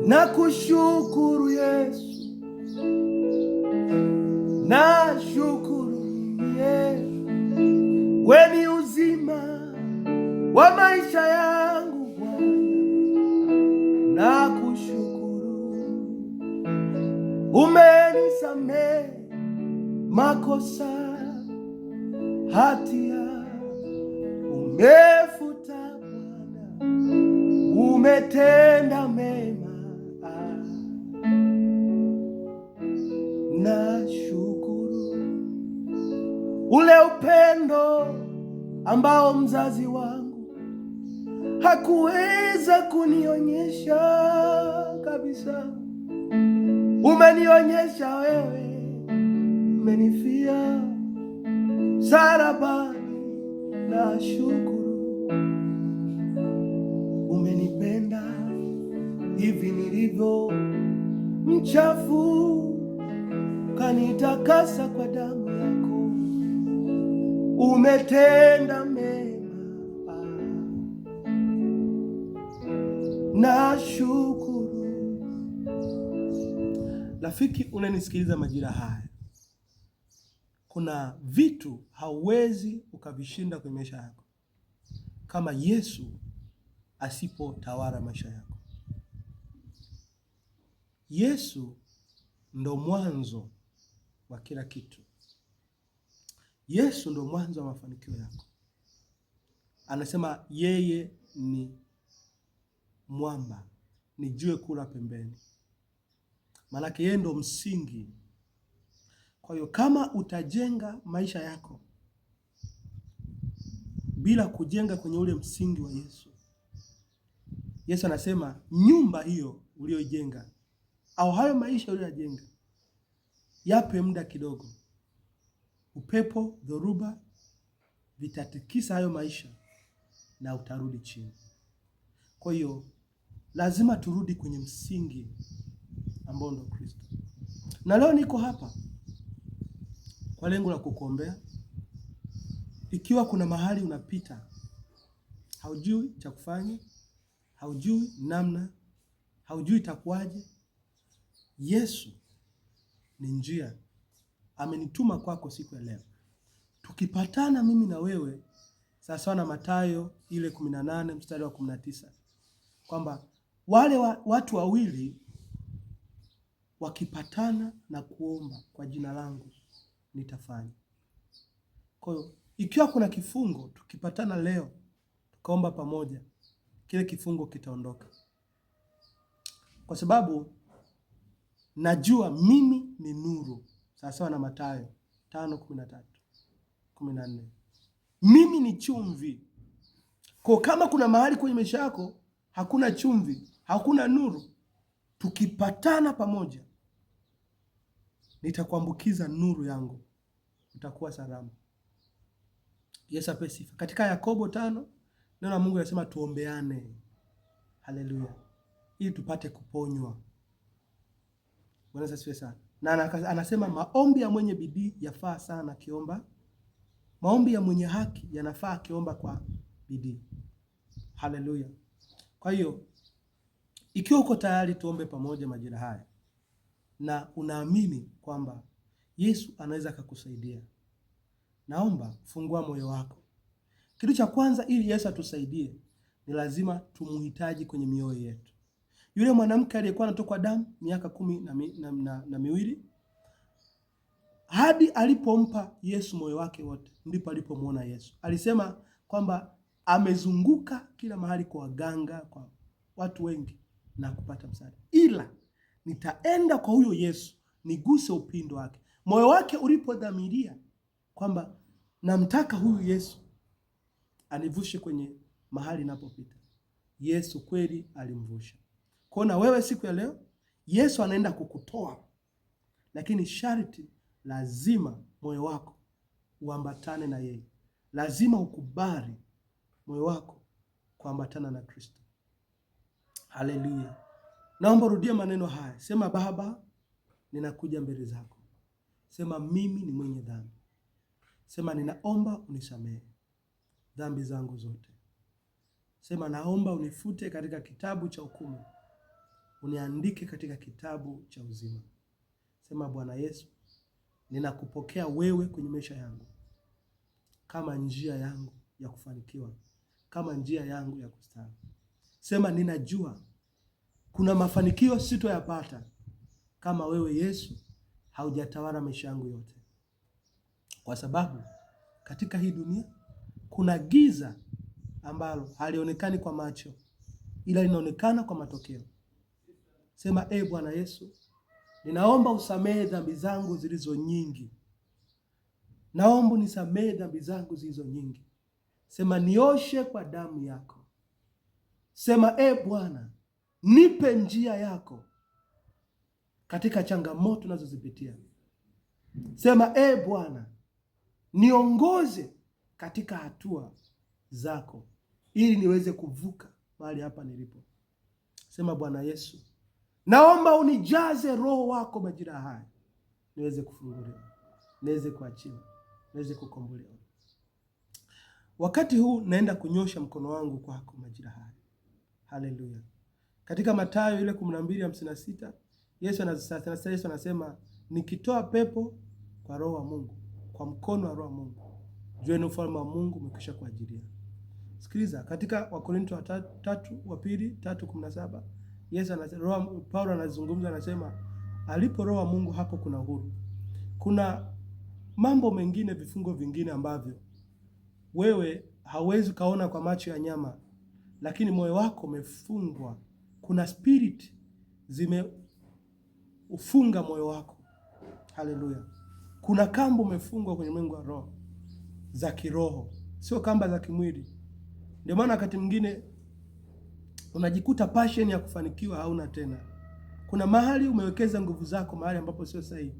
Nakushukuru Yesu, nashukuru Yesu, wewe ni uzima wa maisha yangu Bwana. Nakushukuru, umenisamehe makosa, hatia umefuta Bwana, umetenda mema. Nashukuru ule upendo ambao mzazi wangu hakuweza kunionyesha kabisa, umenionyesha wewe, umenifia msalabani. Nashukuru umenipenda hivi nilivyo mchafu, kanitakasa kwa damu yako, umetenda mema. Nashukuru. Rafiki, unanisikiliza majira haya, kuna vitu hauwezi ukavishinda kwenye maisha yako kama Yesu asipotawala maisha yako. Yesu ndo mwanzo wa kila kitu. Yesu ndo mwanzo wa mafanikio yako. Anasema yeye ni mwamba, ni jiwe kula pembeni. Maanake yeye ndo msingi. Kwa hiyo kama utajenga maisha yako bila kujenga kwenye ule msingi wa Yesu, Yesu anasema nyumba hiyo uliyojenga au hayo maisha uliyojenga yape muda kidogo, upepo, dhoruba vitatikisa hayo maisha na utarudi chini. Kwa hiyo lazima turudi kwenye msingi ambao ndio Kristo. Na leo niko hapa kwa lengo la kukuombea. Ikiwa kuna mahali unapita haujui cha kufanya, haujui namna, haujui itakuwaje, Yesu ni njia. Amenituma kwako siku ya leo. Tukipatana mimi na wewe sawa na Mathayo ile 18 mstari wa 19, kwamba wale watu wawili wakipatana na kuomba kwa jina langu nitafanya. Kwa hiyo ikiwa kuna kifungo, tukipatana leo tukaomba pamoja, kile kifungo kitaondoka. Kwa sababu najua mimi ni nuru, sawa na Mathayo 5:13-14. Mimi ni chumvi. Kwa kama kuna mahali kwenye maisha yako hakuna chumvi, hakuna nuru, tukipatana pamoja nitakuambukiza nuru yangu, utakuwa salama. Yesu apewe sifa. Katika Yakobo 5 neno la Mungu linasema tuombeane. Haleluya. Ili tupate kuponywa. Bwana asifiwe sana. Na anasema maombi ya mwenye bidii yafaa sana akiomba. Maombi ya mwenye haki yanafaa akiomba kwa bidii. Haleluya. Kwa hiyo ikiwa uko tayari tuombe pamoja majira haya na unaamini kwamba Yesu anaweza kukusaidia, naomba fungua moyo wako. Kitu cha kwanza, ili Yesu atusaidie, ni lazima tumuhitaji kwenye mioyo yetu. Yule mwanamke aliyekuwa anatokwa damu miaka 12 hadi alipompa Yesu moyo wake wote, ndipo alipomuona Yesu. Alisema kwamba amezunguka kila mahali kwa waganga, kwa watu wengi na kupata msaada, ila nitaenda kwa huyo Yesu niguse upindo wake. Moyo wake ulipodhamiria kwamba namtaka huyu Yesu anivushe kwenye mahali ninapopita, Yesu kweli alimvusha. Kwa na wewe siku ya leo Yesu anaenda kukutoa, lakini sharti lazima moyo wako uambatane na yeye. Lazima ukubali moyo wako kuambatana na Kristo. Haleluya. Naomba rudia maneno haya. Sema, Baba, ninakuja mbele zako. Sema, mimi ni mwenye dhambi. Sema, ninaomba unisamehe dhambi zangu zote. Sema, naomba unifute katika kitabu cha hukumu uniandike katika kitabu cha uzima. Sema, Bwana Yesu, ninakupokea wewe kwenye maisha yangu kama njia yangu ya kufanikiwa, kama njia yangu ya kustawi. Sema, ninajua kuna mafanikio sitoyapata kama wewe Yesu haujatawala maisha yangu yote, kwa sababu katika hii dunia kuna giza ambalo halionekani kwa macho, ila linaonekana kwa matokeo. Sema, Bwana Yesu, ninaomba usamehe dhambi zangu zilizo nyingi. Naomba unisamehe dhambi zangu zilizo nyingi. Sema, nioshe kwa damu yako. Sema, Bwana, nipe njia yako katika changamoto nazozipitia. Sema, Bwana, niongoze katika hatua zako ili niweze kuvuka mahali hapa nilipo. Sema, Bwana Yesu, naomba unijaze Roho wako majira haya, niweze kufunguliwa, niweze kuachiwa, niweze kukombolewa. Wakati huu naenda kunyosha mkono wangu kwako majira haya. Haleluya. Katika Mathayo ile 12:56 Yesu anasema, nikitoa pepo kwa Roho wa Mungu, kwa mkono wa Roho wa Mungu, jueni ufalme wa Mungu umekwisha kuajilia. Sikiliza, katika Wakorintho wa pili 3:17 Yesu anasema, Paulo anazungumza, anasema alipo Roho wa Mungu hapo kuna uhuru. Kuna mambo mengine, vifungo vingine ambavyo wewe hauwezi kaona kwa macho ya nyama, lakini moyo wako umefungwa. Kuna spirit zimeufunga moyo wako. Haleluya. Kuna kamba umefungwa kwenye mwengu wa roho, za kiroho, sio kamba za kimwili. Ndio maana wakati mwingine unajikuta passion ya kufanikiwa hauna tena. Kuna mahali umewekeza nguvu zako mahali ambapo sio sahihi.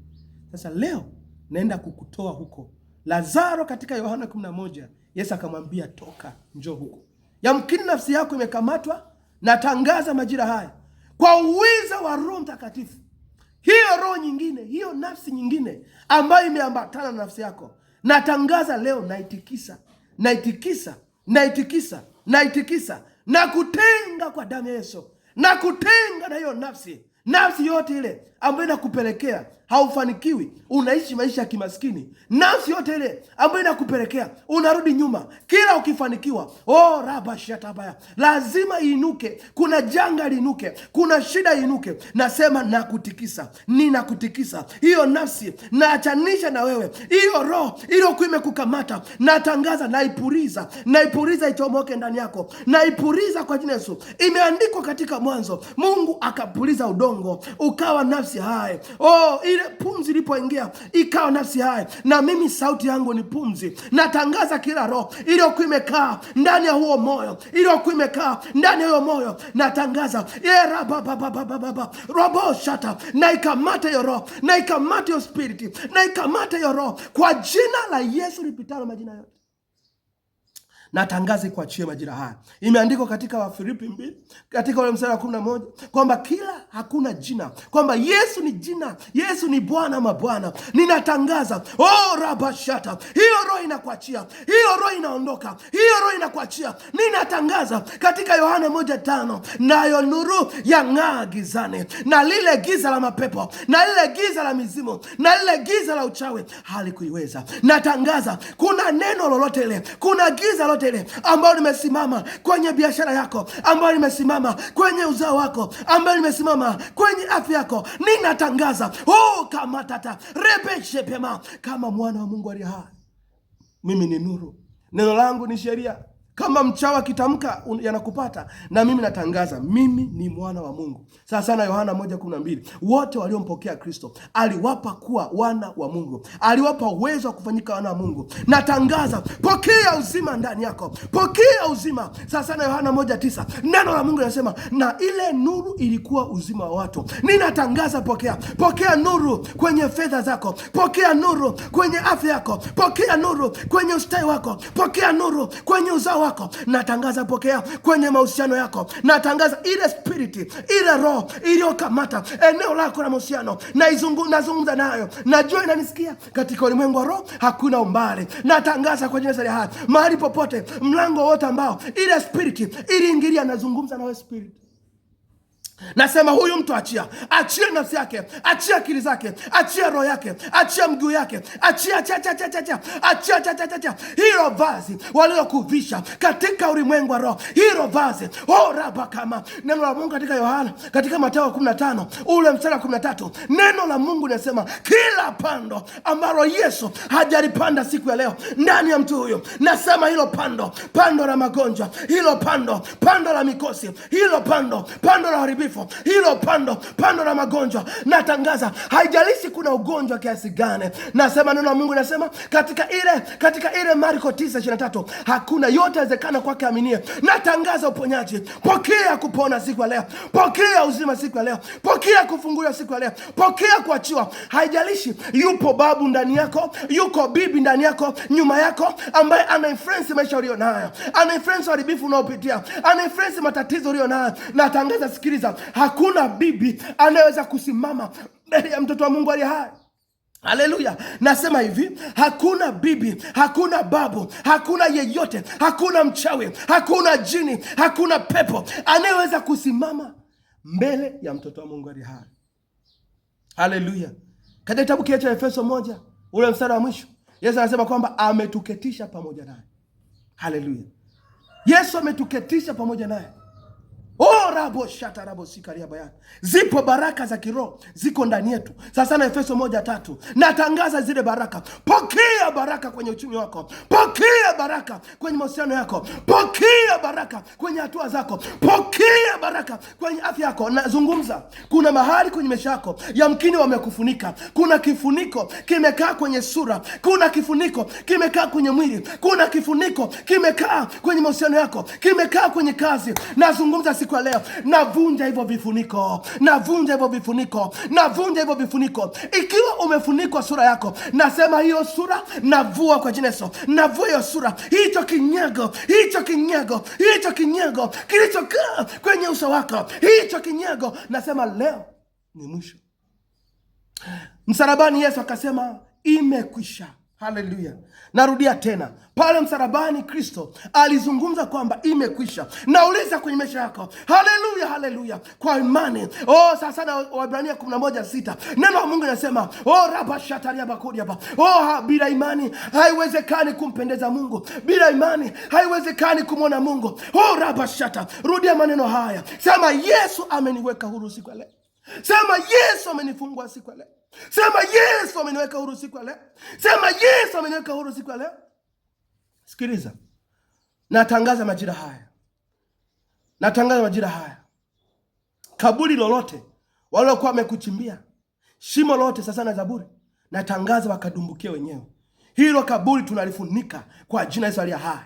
Sasa leo naenda kukutoa huko. Lazaro katika Yohana 11, Yesu akamwambia, toka, njoo huko. Yamkini nafsi yako imekamatwa, natangaza majira haya kwa uwiza wa Roho Mtakatifu. Hiyo roho nyingine, hiyo nafsi nyingine ambayo imeambatana na nafsi yako, natangaza leo, naitikisa na kutenga kwa damu ya Yesu, na kutenga na hiyo nafsi yote ile ambayo inakupelekea haufanikiwi, unaishi maisha ya kimaskini. Nafsi yote ile ambayo inakupelekea unarudi nyuma kila ukifanikiwa. Rabashatabaya, lazima iinuke. Kuna janga liinuke, kuna shida iinuke. Nasema ninakutikisa hiyo nafsi, naachanisha na wewe hiyo roho iliyokuwa imekukamata. Natangaza, naipuriza itomoke ndani yako, naipuriza kwa jina Yesu. Imeandikwa katika Mwanzo, Mungu akapuliza udongo ukawa nafsi hai. Ile pumzi ilipoingia ikawa nafsi hai, na mimi sauti yangu ni pumzi. Natangaza kila roho iliyokuwa imekaa ndani ya huo moyo, natangaza roboshata, na ikamata hiyo roho, na ikamata hiyo spirit, na ikamata hiyo roho kwa jina la Yesu lipitalo majina yote. Natangaza kuachia majira haya. Imeandikwa katika Wafilipi 2 katika ule mstari wa 11 kwamba hakuna jina, kwamba Yesu ni jina, Yesu ni Bwana mabwana. Ninatangaza, rabashata, hiyo roho inakuachia, hiyo roho inaondoka, hiyo roho inakuachia. Ninatangaza katika Yohana 1:5, nayo nuru yang'aa gizani, na lile giza la mapepo, na lile giza la mizimu, na lile giza la uchawi halikuiweza. Natangaza, kuna neno lolote ile, kuna giza ile ambayo limesimama kwenye biashara yako, ambayo limesimama kwenye uzao wako, ambayo limesimama kwenye afya yako, ninatangaza, kamatata rebeshe pema, kama mwana wa Mungu aliye hai. Mimi ni nuru, neno langu ni sheria. Kama mchawi akitamka yanakupata, na mimi natangaza, mimi ni mwana wa Mungu. Sasa na Yohana 1:12, wote waliompokea Kristo aliwapa kuwa wana wa Mungu, aliwapa uwezo wa kufanyika wana wa Mungu. Natangaza, pokea uzima ndani yako, pokea uzima. Sasa na Yohana 1:9, neno la Mungu linasema, na ile nuru ilikuwa uzima wa watu. Ninatangaza, pokea nuru kwenye fedha zako, pokea nuru kwenye afya yako, pokea nuru kwenye ustawi wako, pokea nuru kwenye uzao wako. Natangaza, pokea kwenye mahusiano yako. Natangaza ile spirit, ile roho iliyokamata eneo lako la mahusiano, nazungumza nayo, najua inanisikia. Katika ulimwengu wa roho hakuna umbali. Natangaza kwa jina la Yesu, mahali popote, mlango wote ambao ile spirit iliingilia, nazungumza na wewe spirit. Nasema huyu mtu achia nafsi yake, achia akili zake, achia roho yake, achia mguu yake, achia hilo vazi waliokuvisha katika ulimwengu wa roho, hilo vazi raba kama neno la Mungu katika Yohana, katika Mathayo 15 ule mstari wa 13, neno la Mungu linasema kila pando ambalo Yesu hajalipanda siku ya leo ndani ya mtu huyo, nasema hilo pando la magonjwa, hilo pando la mikosi, hilo pando la haribifu, hilo pando la magonjwa, natangaza haijalishi kuna ugonjwa kiasi gani. Nasema neno la Mungu nasema katika ile Marko 9:23, hakuna yote yawezekana kwake aminie. Natangaza uponyaji, pokea kupona siku ya leo, pokea uzima siku ya leo, pokea kufunguliwa siku ya leo, pokea kuachiwa. Haijalishi yupo babu ndani yako, yuko bibi ndani yako, nyuma yako, ambaye ana influence maisha ulio nayo, ana influence haribifu unaopitia, ana influence matatizo ulio nayo. Natangaza, sikiliza, hakuna bibi anayeweza kusimama mbele ya mtoto wa Mungu aliye hai. Haleluya. Nasema hivi, hakuna bibi, hakuna babu, hakuna yeyote, hakuna mchawi, hakuna jini, hakuna pepo anayeweza kusimama mbele ya mtoto wa Mungu aliye hai. Haleluya. Katika kitabu kile cha Efeso 1 ule mstari wa mwisho, Yesu anasema kwamba ametuketisha pamoja naye. Haleluya. Yesu ametuketisha pamoja naye. Rabo shata rabo sikaria bayana. Zipo baraka za kiroho ziko ndani yetu. Sasa na Efeso 1:3, natangaza zile baraka. Pokea baraka kwenye uchumi wako, pokea baraka kwenye mahusiano yako, pokea baraka kwenye hatua zako, pokea baraka kwenye afya yako. Nazungumza, kuna mahali kwenye maisha yako yamkini wamekufunika. Kuna kifuniko kimekaa kwenye sura, kuna kifuniko kimekaa kwenye mwili, kuna kifuniko kimekaa kwenye mahusiano yako, kimekaa kwenye kazi. Nazungumza siku ya leo, navunja hivyo vifuniko, navunja hivyo vifuniko, navunja hivyo vifuniko. Ikiwa umefunikwa sura yako, nasema hiyo sura navua kwa jina Yesu. Navua hiyo sura, hicho kinyago kilichokaa kwenye uso wako, hicho kinyago, nasema leo ni mwisho. Msalabani Yesu akasema imekwisha. Haleluya. Narudia tena, pale msalabani Kristo alizungumza kwamba imekwisha. Nauliza kwenye maisha yako, haleluya, haleluya, kwa imani. Sasa na Waebrania 11:6 neno la Mungu linasema rabashataria bakuri hapa. Bila imani haiwezekani kumpendeza Mungu, bila imani haiwezekani kumwona Mungu. Rabashata. Rudia maneno haya, sema Yesu ameniweka huru siku ya leo. Sema Yesu amenifungua siku ya leo. Sema Yesu ameniweka huru siku ya leo. Sema Yesu ameniweka huru siku ya leo. Sikiliza, natangaza majira haya, kaburi lolote waliokuwa wamekuchimbia, shimo lolote, sasa na Zaburi, natangaza wakadumbukie wenyewe. Hilo kaburi tunalifunika kwa jina Yesu aliye hai.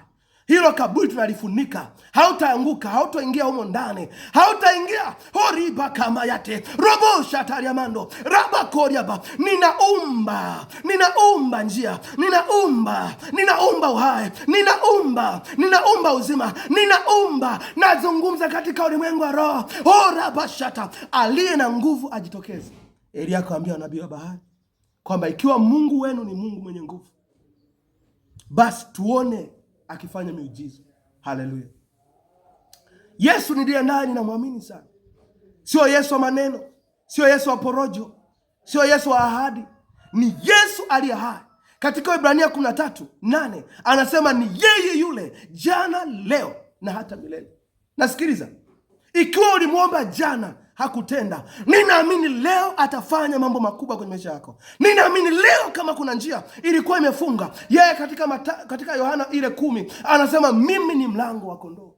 Hilo kaburi tunalifunika, hautaanguka, hautaingia humo ndani, hautaingia. Horiba kama yate robo shataria mando raba koriaba. Ninaumba njia, ninaumba uhai, ninaumba uzima, nazungumza katika ulimwengu wa roho. Raba shata, aliye na nguvu ajitokeze. Elia akawaambia nabii wa bahari kwamba ikiwa Mungu wenu ni Mungu mwenye nguvu, basi tuone akifanya miujiza. Haleluya. Yesu ndiye naye ninamwamini sana. Sio Yesu wa maneno, sio Yesu wa porojo, sio Yesu wa ahadi. Ni Yesu aliye hai. Katika Waebrania 13:8 anasema ni yeye yule jana, leo na hata milele. Nasikiliza, ikiwa ulimuomba jana hakutenda, ninaamini leo atafanya mambo makubwa kwenye maisha yako. Ninaamini leo kama kuna njia ilikuwa imefunga, yeye katika Yohana 10 anasema mimi ni mlango wa kondoo.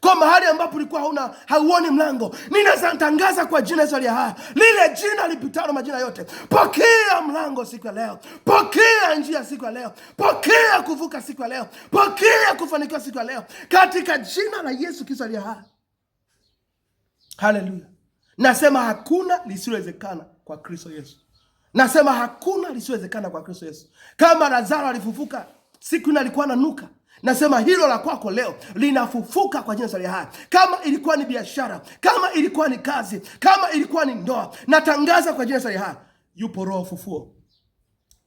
Kwa mahali ambapo ulikuwa hauoni mlango, ninatangaza kwa jina Yesu aliye hai, lile jina lipitalo majina yote, pokea mlango siku ya leo, pokea njia siku ya leo, pokea kuvuka siku ya leo, pokea kufanikiwa siku ya leo, katika jina la Yesu Kristo aliye hai. Haleluya. Nasema hakuna lisilowezekana kwa Kristo Yesu. Nasema hakuna lisilowezekana kwa Kristo Yesu. Kama Lazaro alifufuka siku ile alikuwa ananuka, nasema hilo la kwako leo linafufuka kwa jina la hai. Kama ilikuwa ni biashara, kama ilikuwa ni kazi, kama ilikuwa ni ndoa, natangaza kwa jina la hai, yupo roho ufufuo.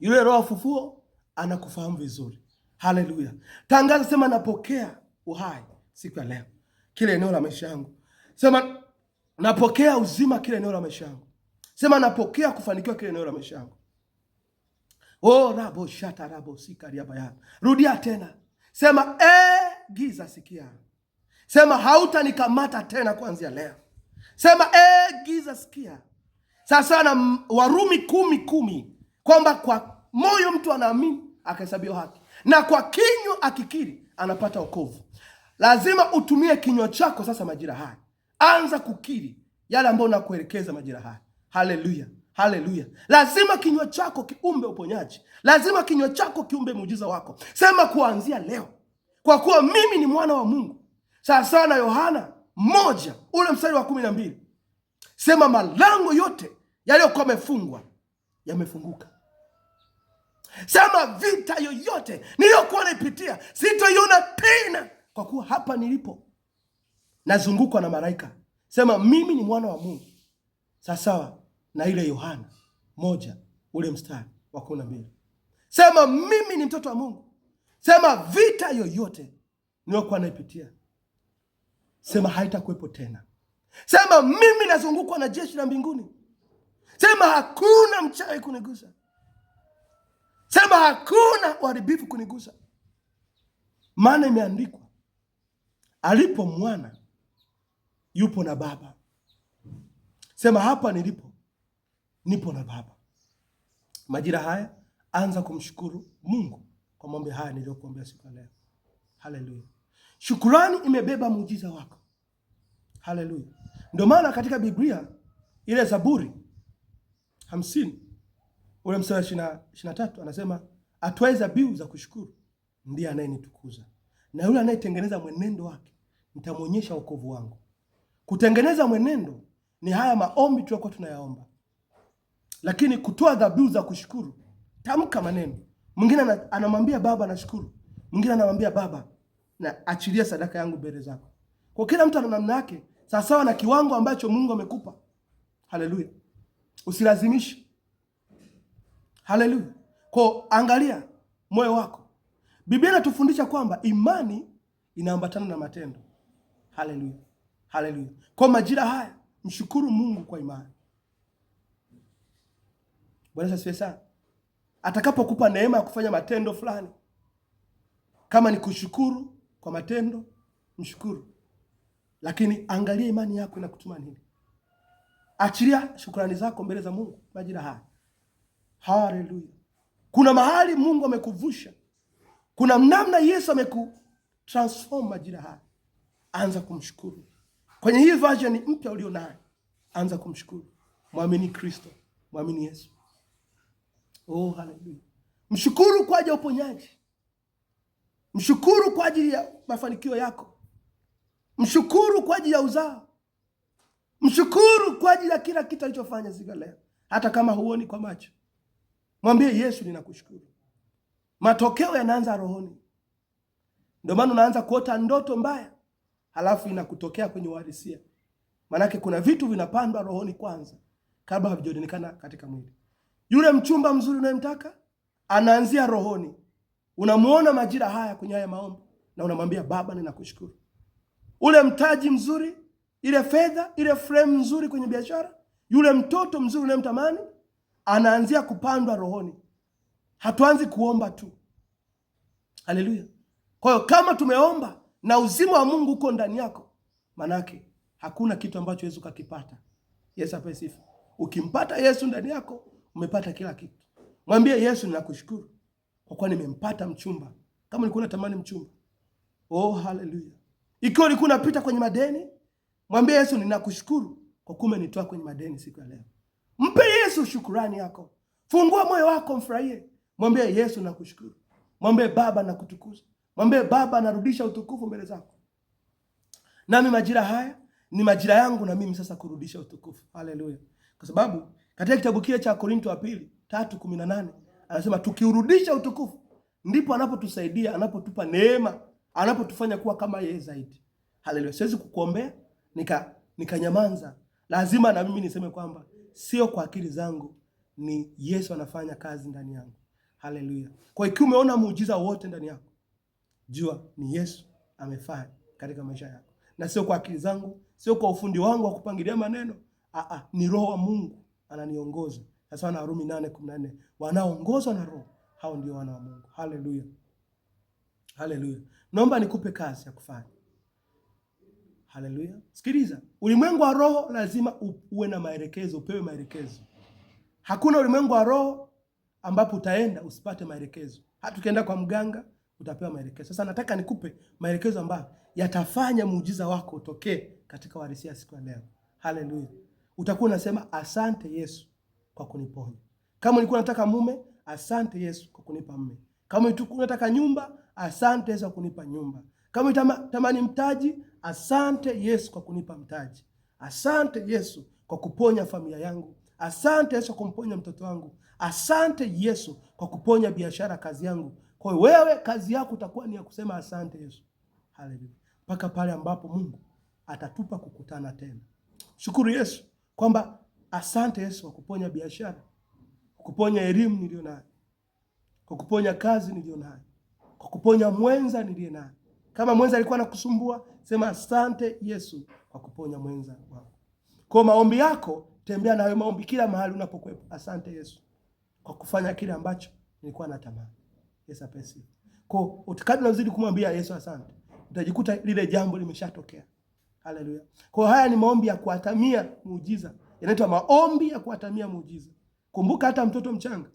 Yule roho ufufuo anakufahamu vizuri. Haleluya. Tangaza, sema napokea uhai siku ya leo. Kile eneo la maisha yangu Sema napokea uzima kila eneo la maisha yangu. Sema napokea kufanikiwa kila eneo la maisha yangu. Oh, rabo shata rabo sikaria baya. Rudia tena. Sema giza sikia. Sema hautanikamata tena kuanzia leo. Sema giza sikia. Sasa na Warumi 10:10 kwamba kwa moyo mtu anaamini akahesabiwa haki, na kwa kinywa akikiri anapata wokovu. Lazima utumie kinywa chako sasa majira haya. Anza kukiri yale ambayo nakuelekeza majira haya. Haleluya. Haleluya. Lazima kinywa chako kiumbe uponyaji. Lazima kinywa chako kiumbe muujiza wako. Sema kuanzia leo, kwa kuwa mimi ni mwana wa Mungu. Sawa na Yohana 1 ule mstari wa 12. Sema malango yote yaliyokuwa yamefungwa yamefunguka. Sema vita yoyote niliyokuwa naipitia sitoiona tena, kwa kuwa hapa nilipo nazungukwa na malaika. Sema mimi ni mwana wa Mungu. Sawa na ile Yohana 1 ule mstari wa 12. Sema mimi ni mtoto wa Mungu. Sema vita yoyote niliyokuwa naipitia, sema haitakuwepo tena. Sema mimi nazungukwa na jeshi la mbinguni. Sema hakuna mchawi kunigusa. Sema hakuna uharibifu kunigusa. Maana imeandikwa, alipo mwana yupo na Baba. Sema hapa nilipo nipo na Baba. Majira haya anza kumshukuru Mungu kwa mambo haya niliyokuambia siku ya leo. Haleluya. Shukrani imebeba muujiza wako. Haleluya. Ndio maana katika Biblia ile Zaburi 50 ule mstari wa 23 anasema atoaye dhabihu za kushukuru ndiye anayenitukuza, na yule anayetengeneza mwenendo wake nitamwonyesha wokovu wangu. Kutengeneza mwenendo ni haya maombi tuliokuwa tunayaomba. Lakini kutoa dhabihu za kushukuru, tamka maneno. Mwingine anamwambia Baba nashukuru. Mwingine anamwambia Baba na achilia sadaka yangu mbele zako. Kwa kila mtu ana namna yake, sawa na kiwango ambacho Mungu amekupa. Haleluya. Usilazimishe. Haleluya. Kwa angalia moyo wako. Biblia inatufundisha kwamba imani inaambatana na matendo. Haleluya. Haleluya. Kwa majira haya mshukuru Mungu kwa imani. Bwana asifiwe sana. Atakapokupa neema ya kufanya matendo fulani, kama ni kushukuru kwa matendo, mshukuru. Lakini angalia imani yako inakutuma nini. Achilia shukrani zako mbele za Mungu majira haya. Haleluya. Kuna mahali Mungu amekuvusha. Kuna namna Yesu amekutransform majira haya. Anza kumshukuru. Kwenye hii version mpya ulio nayo, anza kumshukuru. Muamini Kristo, muamini Yesu. Oh, haleluya. Mshukuru kwa ajili ya uponyaji. Mshukuru kwa ajili ya mafanikio yako. Mshukuru kwa ajili ya uzao. Mshukuru kwa ajili ya kila kitu alichofanya siku leo. Hata kama huoni kwa macho, mwambie Yesu ninakushukuru. Matokeo yanaanza rohoni. Ndio maana unaanza kuota ndoto mbaya, halafu inakutokea kwenye uhalisia. Manake kuna vitu vinapandwa rohoni kwanza kabla havijaonekana katika mwili. Yule mchumba mzuri unayemtaka anaanzia rohoni. Unamuona majira haya kwenye haya maombi na unamwambia Baba ninakushukuru. Ule mtaji mzuri, ile fedha, ile frame nzuri kwenye biashara, yule mtoto mzuri unayemtamani anaanzia kupandwa rohoni. Hatuanzi kuomba tu. Haleluya. Kwa hiyo kama tumeomba na uzima wa Mungu uko ndani yako, manake hakuna kitu ambacho Yesu kakipata. Yesu apewe sifa. Ukimpata Yesu ndani yako, umepata kila kitu. Mwambie Yesu ninakushukuru kwa kuwa nimempata mchumba. Kama ulikuwa unatamani mchumba, oh haleluya. Ikiwa ulikuwa unapita kwenye madeni, mwambie Yesu ninakushukuru kwa kuwa umenitoa kwenye madeni siku ya leo. Mpe Yesu shukrani yako. Fungua moyo wako mfurahie. Mwambie Yesu nakushukuru. Mwambie Baba nakutukuza. Mwambie Baba narudisha utukufu mbele zako. Nami majira haya ni majira yangu na mimi sasa kurudisha utukufu. Haleluya. Kwa sababu katika kitabu kile cha Korinto wa pili 3:18 anasema tukiurudisha utukufu ndipo anapotusaidia, anapotupa neema, anapotufanya kuwa kama yeye zaidi. Haleluya. Siwezi kukuombea nikanyamanza. Lazima na mimi niseme kwamba sio kwa akili zangu, ni Yesu anafanya kazi ndani yangu. Haleluya. Kwa hiyo umeona muujiza wote ndani yako, jua ni Yesu amefanya katika maisha yako. na sio kwa akili zangu, sio kwa ufundi wangu wa kupangilia maneno. Ni Roho wa Mungu ananiongoza. Sasa na Warumi 8:14, wanaoongozwa na Roho hao ndio wana wa Mungu. Haleluya. Haleluya. Naomba nikupe kazi ya kufanya. Haleluya. Sikiliza, ulimwengu wa roho lazima uwe na maelekezo, upewe maelekezo. Hakuna ulimwengu wa roho ambapo utaenda usipate maelekezo. Hata ukienda kwa mganga utapewa maelekezo. Sasa nataka nikupe maelekezo ambayo yatafanya muujiza wako utokee katika uhalisia siku ya leo. Haleluya. Utakuwa unasema asante Yesu kwa kuniponya. Kama ulikuwa unataka mume, asante Yesu kwa kunipa mume. Kama ulikuwa unataka nyumba, asante Yesu kwa kunipa nyumba. Kama unatamani mtaji, asante Yesu kwa kunipa mtaji. Asante Yesu kwa kuponya familia yangu. Asante Yesu kwa kumponya mtoto wangu. Asante Yesu kwa kuponya biashara, kazi yangu. Kwa hiyo wewe kazi yako utakuwa ni ya kusema asante Yesu. Haleluya. Mpaka pale ambapo Mungu atatupa kukutana tena. Shukuru Yesu kwamba asante Yesu kwa kuponya biashara, kwa kuponya elimu niliyo nayo, kwa kuponya kazi niliyo nayo, kwa kuponya mwenza niliye nayo. Kama mwenza alikuwa anakusumbua, sema asante Yesu kwa kuponya mwenza wako. Kwa maombi yako, tembea na hayo maombi kila mahali unapokuwepo. Asante Yesu kwa kufanya kile ambacho nilikuwa natamani. Yesu apesi. Kwa utakadi unazidi kumwambia Yesu asante, utajikuta lile jambo limeshatokea. Haleluya. Kwa haya ni maombi ya kuatamia muujiza. Yanaitwa maombi ya kuatamia muujiza. Kumbuka hata mtoto mchanga,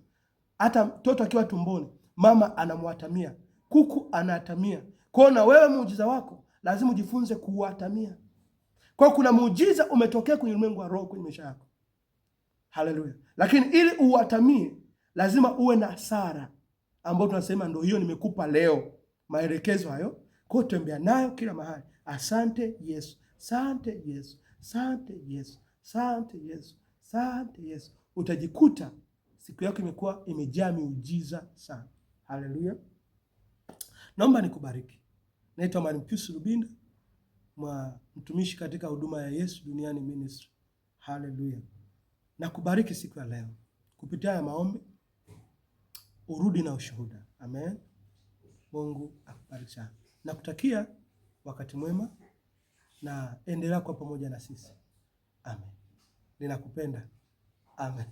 hata mtoto akiwa tumboni, mama anamwatamia, kuku anatamia. Kwa na wewe muujiza wako lazima ujifunze kuatamia. Kwa kuna muujiza umetokea kwenye ulimwengu wa roho kwenye maisha yako. Haleluya. Lakini ili uatamie lazima uwe na sara ambayo tunasema ndio hiyo nimekupa leo. Maelekezo hayo, kwa tembea nayo kila mahali. Asante Yesu. Asante Yesu. Asante Yesu. Asante Yesu. Asante Yesu. Utajikuta siku yako imekuwa imejaa miujiza sana. Haleluya. Naomba nikubariki. Naitwa Mwalimu Pius Rubinda, mtumishi katika huduma ya Yesu Duniani Ministry. Haleluya. Na kubariki siku ya leo. Kupitia ya maombi urudi na ushuhuda. Amen. Mungu akubariki sana. Nakutakia wakati mwema na endelea kwa pamoja na sisi. Amen. Ninakupenda. Amen.